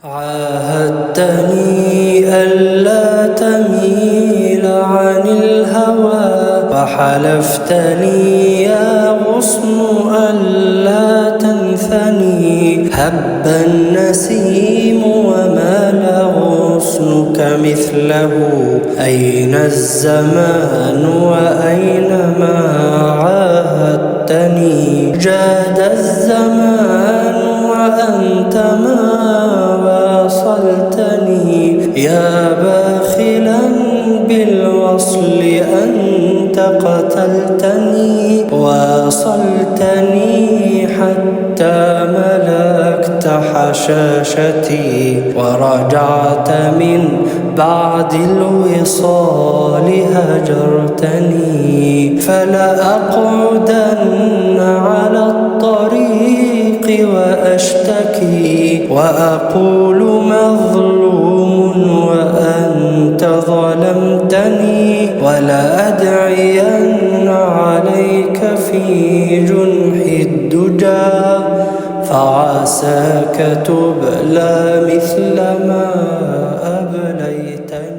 عاهدتني ألا تميل عن الهوى، وحلفت لي يا غصن ألا تنثني. هب النسيم ومال غصنك مثله، أين الزمان وأين ما عاهدتني؟ جاد الزمان وأنت ما واصلتني، يا باخلا بالوصل أنت قتلتني. واصلتني حتى ملكت حشاشتي، ورجعت من بعد الوصال هجرتني. فلأقعدن على الطريق وأشتكي، وأقول مظلوم وأنت ظلمتني. ولأدعين عليك في جنح الدجى، فعساك تبلى مثل ما أبليتني.